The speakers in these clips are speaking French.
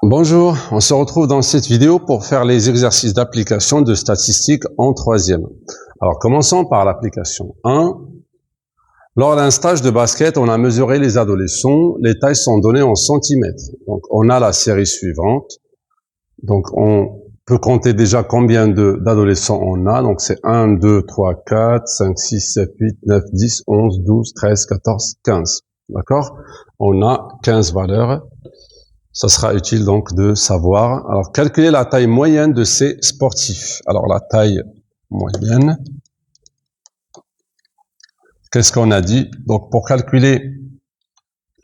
Bonjour, on se retrouve dans cette vidéo pour faire les exercices d'application de statistiques en troisième. Alors commençons par l'application 1. Lors d'un stage de basket, on a mesuré les adolescents, les tailles sont données en centimètres. Donc on a la série suivante. Donc on peut compter déjà combien d'adolescents on a. Donc c'est 1, 2, 3, 4, 5, 6, 7, 8, 9, 10, 11, 12, 13, 14, 15. D'accord? On a 15 valeurs. Ça sera utile donc de savoir. Alors, calculer la taille moyenne de ces sportifs. Alors, la taille moyenne. Qu'est-ce qu'on a dit? Donc, pour calculer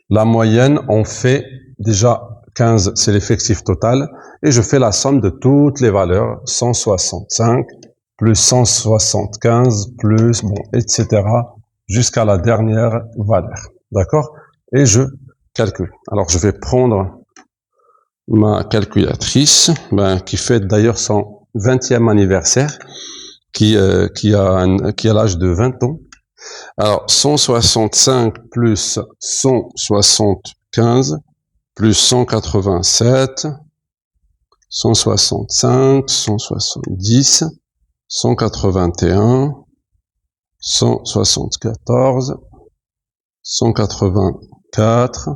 la moyenne, on fait déjà 15, c'est l'effectif total. Et je fais la somme de toutes les valeurs. 165 plus 175 plus, bon, etc. jusqu'à la dernière valeur. D'accord? Et je calcule. Alors, je vais prendre ma calculatrice, qui fête d'ailleurs son 20e anniversaire, qui a l'âge de 20 ans. Alors, 165 plus 175 plus 187, 165, 170, 181, 174, 184,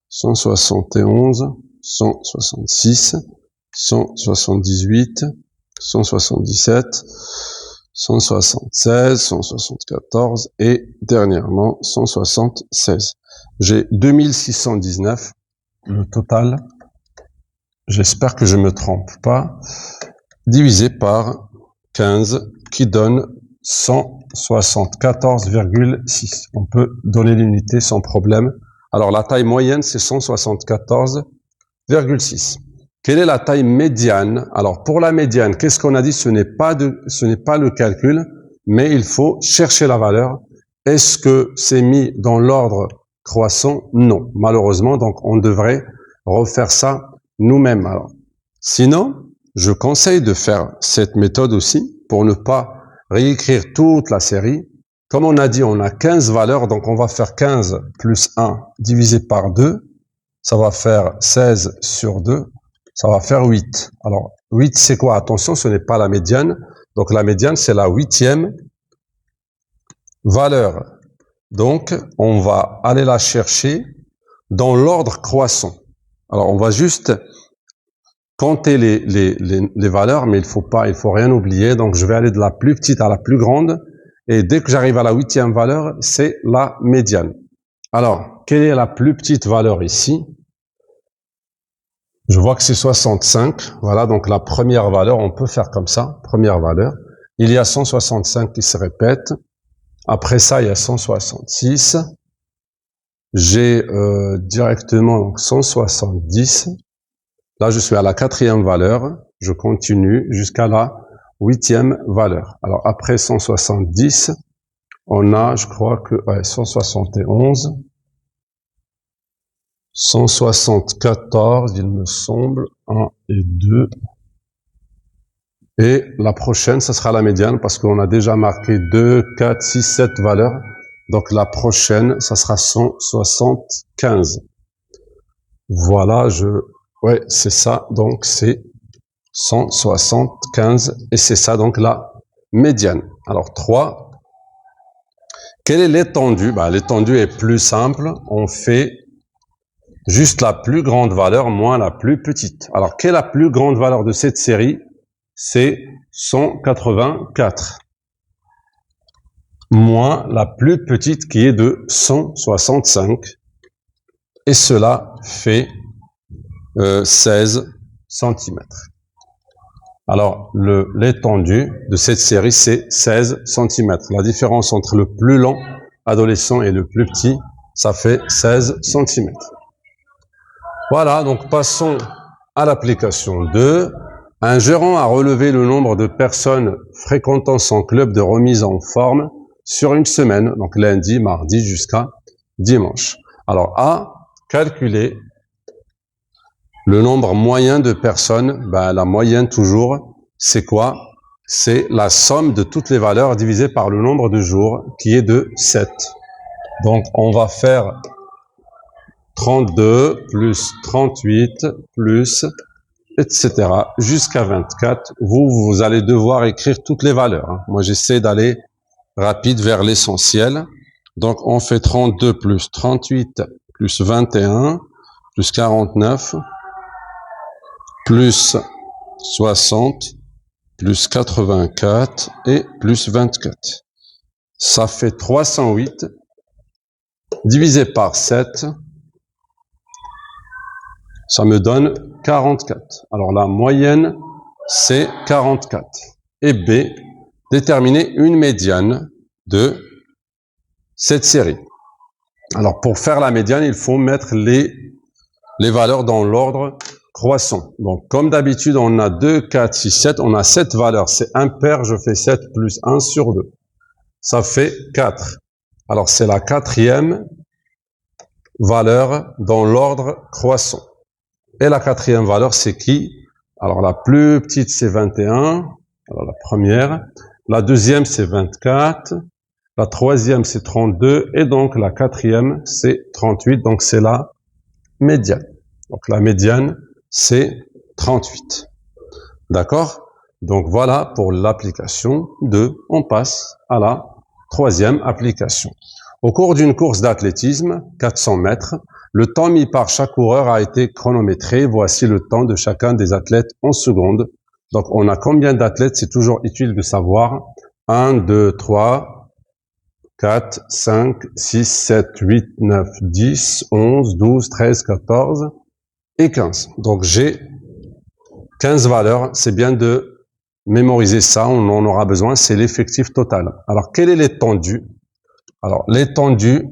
171, 166, 178, 177, 176, 174 et dernièrement 176. J'ai 2619, le total, j'espère que je me trompe pas, divisé par 15 qui donne 174,6. On peut donner l'unité sans problème. Alors la taille moyenne c'est 174,6. Quelle est la taille médiane? Alors pour la médiane, qu'est-ce qu'on a dit? Ce n'est pas le calcul, mais il faut chercher la valeur. Est-ce que c'est mis dans l'ordre croissant? Non, malheureusement. Donc on devrait refaire ça nous-mêmes. Alors, sinon, je conseille de faire cette méthode aussi pour ne pas réécrire toute la série. Comme on a dit, on a 15 valeurs, donc on va faire 15 plus 1 divisé par 2. Ça va faire 16 sur 2, ça va faire 8. Alors, 8, c'est quoi? Attention, ce n'est pas la médiane. Donc, la médiane, c'est la 8e valeur. Donc, on va aller la chercher dans l'ordre croissant. Alors, on va juste compter les valeurs, mais il faut rien oublier. Donc, je vais aller de la plus petite à la plus grande. Et dès que j'arrive à la 8e valeur, c'est la médiane. Alors, quelle est la plus petite valeur ici? Je vois que c'est 65. Voilà, donc la première valeur, on peut faire comme ça. Première valeur. Il y a 165 qui se répètent. Après ça, il y a 166. J'ai directement donc 170. Là, je suis à la 4e valeur. Je continue jusqu'à la 8e valeur. Alors, après 170, on a, je crois que 171. 174, il me semble, 1 et 2. Et la prochaine, ça sera la médiane, parce qu'on a déjà marqué 2, 4, 6, 7 valeurs. Donc la prochaine, ça sera 175. Voilà, ouais, c'est ça, donc c'est 175, et c'est ça, donc la médiane. Alors 3. Quelle est l'étendue? L'étendue est plus simple, on fait juste la plus grande valeur moins la plus petite. Alors, quelle est la plus grande valeur de cette série? C'est 184. Moins la plus petite qui est de 165. Et cela fait 16 cm. Alors, l'étendue de cette série, c'est 16 cm. La différence entre le plus long adolescent et le plus petit, ça fait 16 cm. Voilà, donc passons à l'application 2. Un gérant a relevé le nombre de personnes fréquentant son club de remise en forme sur une semaine, donc lundi, mardi jusqu'à dimanche. Alors, A, calculer le nombre moyen de personnes. La moyenne toujours, c'est quoi? C'est la somme de toutes les valeurs divisée par le nombre de jours, qui est de 7. Donc, on va faire 32 plus 38 plus etc. jusqu'à 24. Vous allez devoir écrire toutes les valeurs. Hein. Moi, j'essaie d'aller rapide vers l'essentiel. Donc, on fait 32 plus 38 plus 21 plus 49 plus 60 plus 84 et plus 24. Ça fait 308 divisé par 7. Ça me donne 44. Alors la moyenne, c'est 44. Et B, déterminer une médiane de cette série. Alors pour faire la médiane, il faut mettre les valeurs dans l'ordre croissant. Donc comme d'habitude, on a 2, 4, 6, 7. On a 7 valeurs. C'est impair, je fais 7 plus 1 sur 2. Ça fait 4. Alors c'est la quatrième valeur dans l'ordre croissant. Et la quatrième valeur, c'est qui? Alors, la plus petite, c'est 21. Alors, la première. La deuxième, c'est 24. La troisième, c'est 32. Et donc, la quatrième, c'est 38. Donc, c'est la médiane. Donc, la médiane, c'est 38. D'accord? Donc, voilà pour l'application 2. On passe à la troisième application. Au cours d'une course d'athlétisme, 400 mètres, le temps mis par chaque coureur a été chronométré. Voici le temps de chacun des athlètes en secondes. Donc, on a combien d'athlètes? C'est toujours utile de savoir. 1, 2, 3, 4, 5, 6, 7, 8, 9, 10, 11, 12, 13, 14 et 15. Donc, j'ai 15 valeurs. C'est bien de mémoriser ça. On en aura besoin. C'est l'effectif total. Alors, quelle est l'étendue? Alors, l'étendue,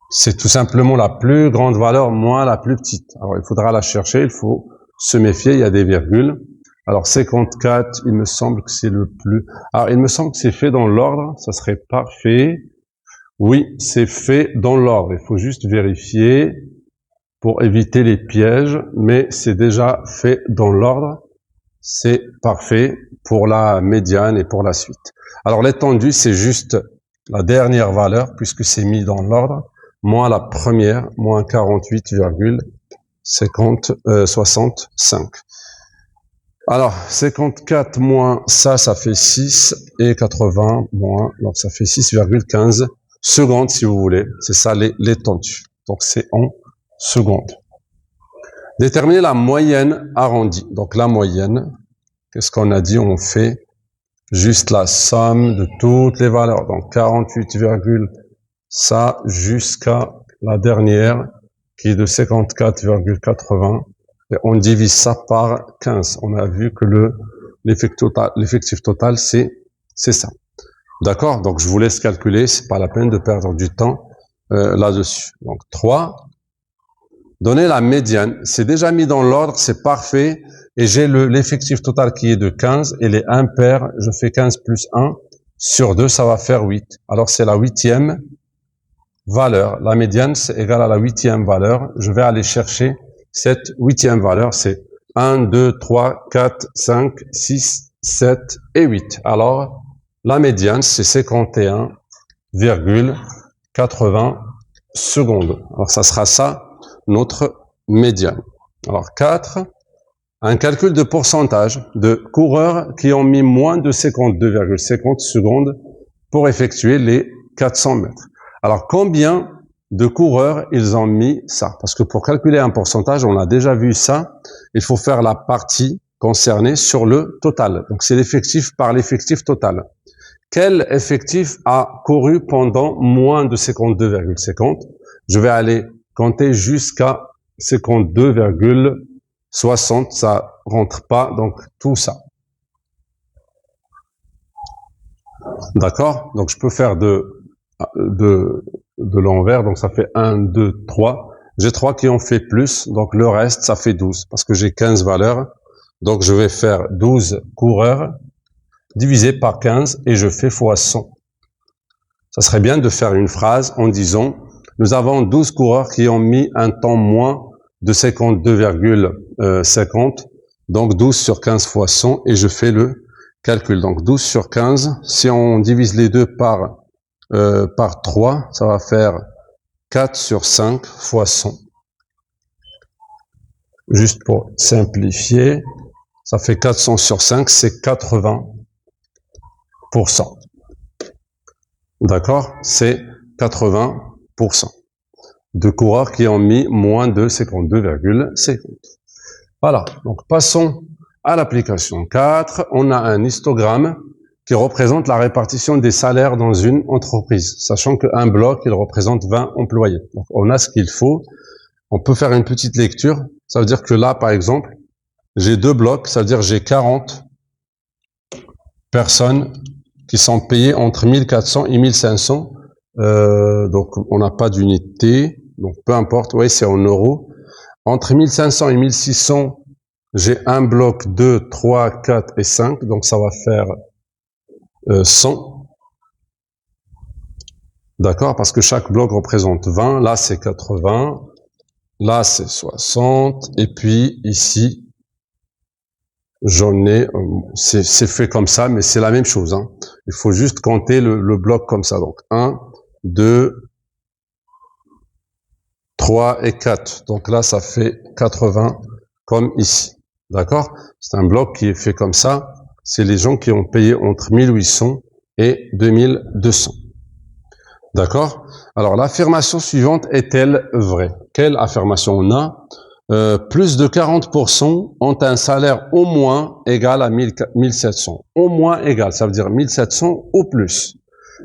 c'est tout simplement la plus grande valeur moins la plus petite. Alors, il faudra la chercher, il faut se méfier, il y a des virgules. Alors, 54, il me semble que c'est le plus... Alors, il me semble que c'est fait dans l'ordre, ça serait parfait. Oui, c'est fait dans l'ordre, il faut juste vérifier pour éviter les pièges, mais c'est déjà fait dans l'ordre. C'est parfait pour la médiane et pour la suite. Alors, l'étendue, c'est juste la dernière valeur, puisque c'est mis dans l'ordre, moins la première, moins 48,65. Alors, 54 moins ça fait 6, et 80 moins, donc ça fait 6,15 secondes, si vous voulez. C'est ça l'étendue. Donc, c'est en secondes. Déterminer la moyenne arrondie. Donc, la moyenne, qu'est-ce qu'on a dit? On fait juste la somme de toutes les valeurs. Donc 48, ça jusqu'à la dernière qui est de 54,80 et on divise ça par 15. On a vu que l'effectif total c'est ça. D'accord? Donc je vous laisse calculer, c'est pas la peine de perdre du temps là-dessus. Donc 3. Donner la médiane, c'est déjà mis dans l'ordre, c'est parfait. Et j'ai l'effectif total qui est de 15, et les impairs, je fais 15 plus 1 sur 2, ça va faire 8. Alors c'est la 8e valeur. La médiane, c'est égal à la 8e valeur. Je vais aller chercher cette 8e valeur, c'est 1, 2, 3, 4, 5, 6, 7 et 8. Alors, la médiane, c'est 51,80 secondes. Alors ça sera ça, notre médiane. Alors 4, un calcul de pourcentage de coureurs qui ont mis moins de 52,50 secondes pour effectuer les 400 mètres. Alors combien de coureurs ils ont mis ça? Parce que pour calculer un pourcentage, on a déjà vu ça, il faut faire la partie concernée sur le total. Donc c'est l'effectif par l'effectif total. Quel effectif a couru pendant moins de 52,50? Je vais aller compter jusqu'à 52,60, ça rentre pas, donc tout ça. D'accord? Donc je peux faire de l'envers, donc ça fait 1, 2, 3. J'ai 3 qui ont fait plus, donc le reste, ça fait 12, parce que j'ai 15 valeurs. Donc je vais faire 12 coureurs divisé par 15, et je fais fois 100. Ça serait bien de faire une phrase en disant, nous avons 12 coureurs qui ont mis un temps moins de 52,50, donc 12 sur 15 fois 100, et je fais le calcul. Donc 12 sur 15, si on divise les deux par 3, ça va faire 4 sur 5 fois 100. Juste pour simplifier, ça fait 400 sur 5, c'est 80%. D'accord? C'est 80% de coureurs qui ont mis moins de 52,50. Voilà, donc passons à l'application 4. On a un histogramme qui représente la répartition des salaires dans une entreprise, sachant qu'un bloc, il représente 20 employés. Donc on a ce qu'il faut. On peut faire une petite lecture. Ça veut dire que là, par exemple, j'ai 2 blocs, ça veut dire j'ai 40 personnes qui sont payées entre 1400 et 1500. Donc on n'a pas d'unité, donc peu importe, oui, c'est en euros. Entre 1500 et 1600, j'ai un bloc 2, 3, 4 et 5, donc ça va faire 100. D'accord, parce que chaque bloc représente 20, là c'est 80, là c'est 60, et puis ici, j'en ai, c'est fait comme ça, mais c'est la même chose, hein. Il faut juste compter le bloc comme ça, donc 1, 2, 3 et 4. Donc là, ça fait 80 comme ici. D'accord? C'est un bloc qui est fait comme ça. C'est les gens qui ont payé entre 1800 et 2200. D'accord? Alors, l'affirmation suivante est-elle vraie? Quelle affirmation on a? Plus de 40% ont un salaire au moins égal à 1700. Au moins égal, ça veut dire 1700 ou plus.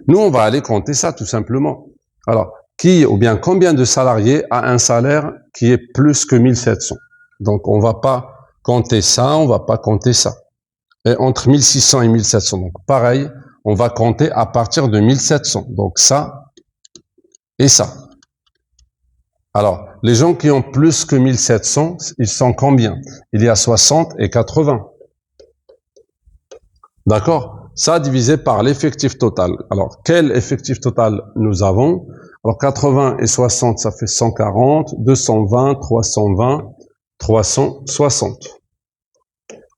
Nous, on va aller compter ça tout simplement. Alors, qui ou bien combien de salariés a un salaire qui est plus que 1700? Donc, on va pas compter ça, on va pas compter ça. Et entre 1600 et 1700, donc pareil, on va compter à partir de 1700. Donc ça et ça. Alors, les gens qui ont plus que 1700, ils sont combien? Il y a 60 et 80. D'accord? Ça divisé par l'effectif total. Alors, quel effectif total nous avons? Alors, 80 et 60, ça fait 140, 220, 320, 360.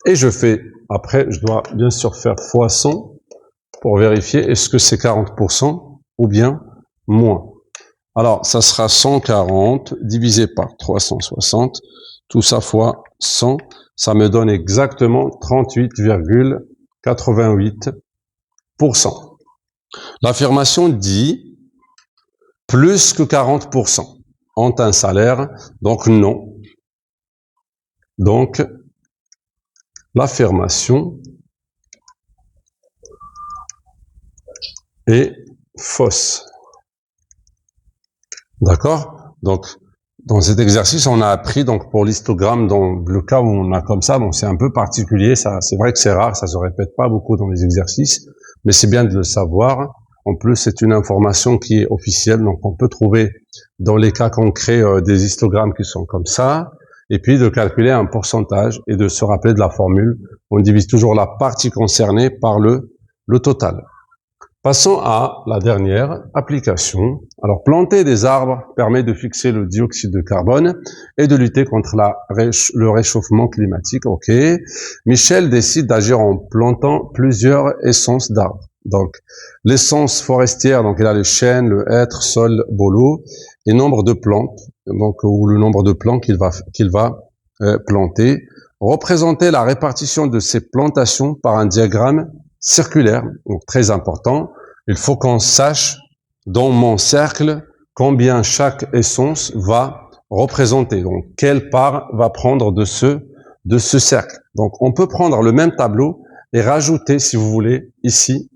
Et je fais, après, je dois bien sûr faire fois 100 pour vérifier est-ce que c'est 40% ou bien moins. Alors, ça sera 140 divisé par 360, tout ça fois 100, ça me donne exactement 38,88%. L'affirmation dit plus que 40% ont un salaire, donc non. Donc, l'affirmation est fausse. D'accord? Donc, dans cet exercice, on a appris, donc, pour l'histogramme, dans le cas où on a comme ça, bon, c'est un peu particulier, ça, c'est vrai que c'est rare, ça se répète pas beaucoup dans les exercices, mais c'est bien de le savoir. En plus, c'est une information qui est officielle, donc on peut trouver, dans les cas concrets, des histogrammes qui sont comme ça, et puis de calculer un pourcentage et de se rappeler de la formule. On divise toujours la partie concernée par le total. Passons à la dernière application. Alors, planter des arbres permet de fixer le dioxyde de carbone et de lutter contre le réchauffement climatique. Ok. Michel décide d'agir en plantant plusieurs essences d'arbres. Donc, l'essence forestière, donc il a le chêne, le hêtre, saule, bolo, et nombre de plantes, donc ou le nombre de plants qu'il va planter. Représenter la répartition de ces plantations par un diagramme circulaire, donc très important. Il faut qu'on sache dans mon cercle combien chaque essence va représenter, donc quelle part va prendre de ce cercle. Donc on peut prendre le même tableau et rajouter, si vous voulez, ici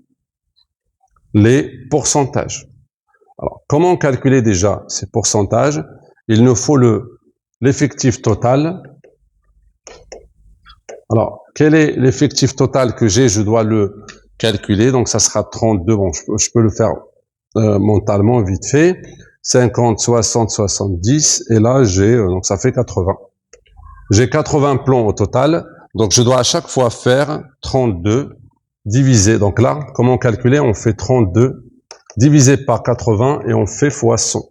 les pourcentages. Alors comment calculer déjà ces pourcentages? Il nous faut l'effectif total. Alors, quel est l'effectif total que j'ai? Je dois le calculer. Donc, ça sera 32. Bon, je peux le faire mentalement vite fait. 50, 60, 70. Et là, donc ça fait 80. J'ai 80 plombs au total. Donc, je dois à chaque fois faire 32 divisé. Donc là, comment calculer? On fait 32 divisé par 80 et on fait fois 100.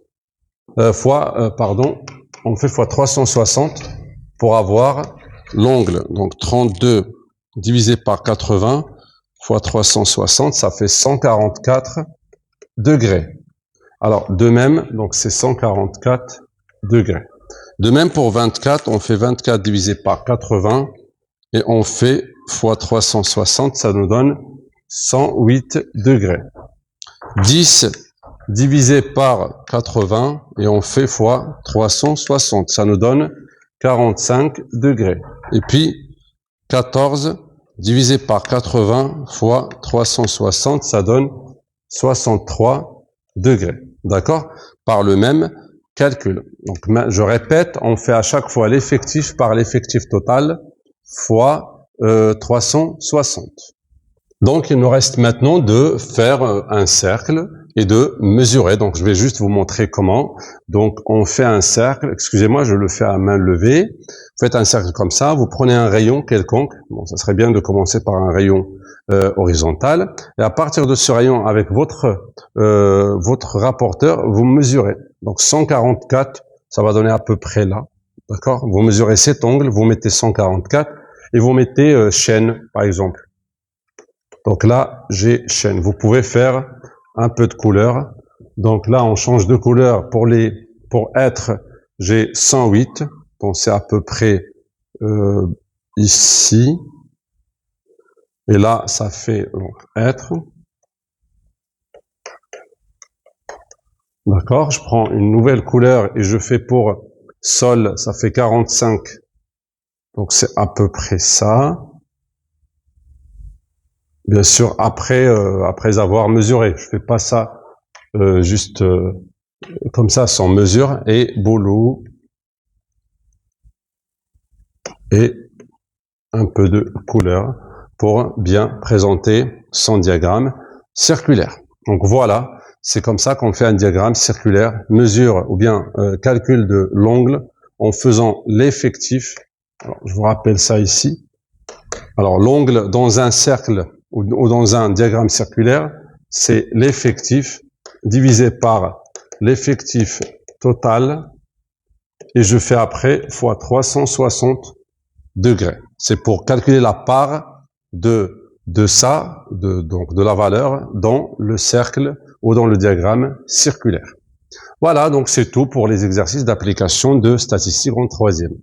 On fait fois 360 pour avoir l'angle. Donc 32 divisé par 80 fois 360, ça fait 144 degrés. Alors, de même, donc c'est 144 degrés. De même pour 24, on fait 24 divisé par 80 et on fait fois 360, ça nous donne 108 degrés. 10 divisé par 80 et on fait fois 360, ça nous donne 45 degrés. Et puis 14 divisé par 80 fois 360, ça donne 63 degrés. D'accord? Par le même calcul. Donc, je répète, on fait à chaque fois l'effectif par l'effectif total fois 360. Donc, il nous reste maintenant de faire un cercle et de mesurer. Donc, je vais juste vous montrer comment. Donc, on fait un cercle. Excusez-moi, je le fais à main levée. Vous faites un cercle comme ça. Vous prenez un rayon quelconque. Bon, ça serait bien de commencer par un rayon horizontal. Et à partir de ce rayon, avec votre rapporteur, vous mesurez. Donc, 144, ça va donner à peu près là. D'accord? Vous mesurez cet angle, vous mettez 144 et vous mettez chaîne, par exemple. Donc là, j'ai chaîne. Vous pouvez faire un peu de couleur. Donc là, on change de couleur pour être, j'ai 108. Donc c'est à peu près ici. Et là, ça fait donc être. D'accord, je prends une nouvelle couleur et je fais pour sol, ça fait 45. Donc c'est à peu près ça. Bien sûr, après avoir mesuré. Je fais pas ça juste comme ça, sans mesure. Et boulot. Et un peu de couleur pour bien présenter son diagramme circulaire. Donc voilà, c'est comme ça qu'on fait un diagramme circulaire, mesure ou bien calcul de l'angle en faisant l'effectif. Alors, je vous rappelle ça ici. Alors l'angle dans un cercle ou dans un diagramme circulaire, c'est l'effectif divisé par l'effectif total et je fais après fois 360 degrés. C'est pour calculer la part de la valeur dans le cercle ou dans le diagramme circulaire. Voilà, donc c'est tout pour les exercices d'application de statistique en troisième.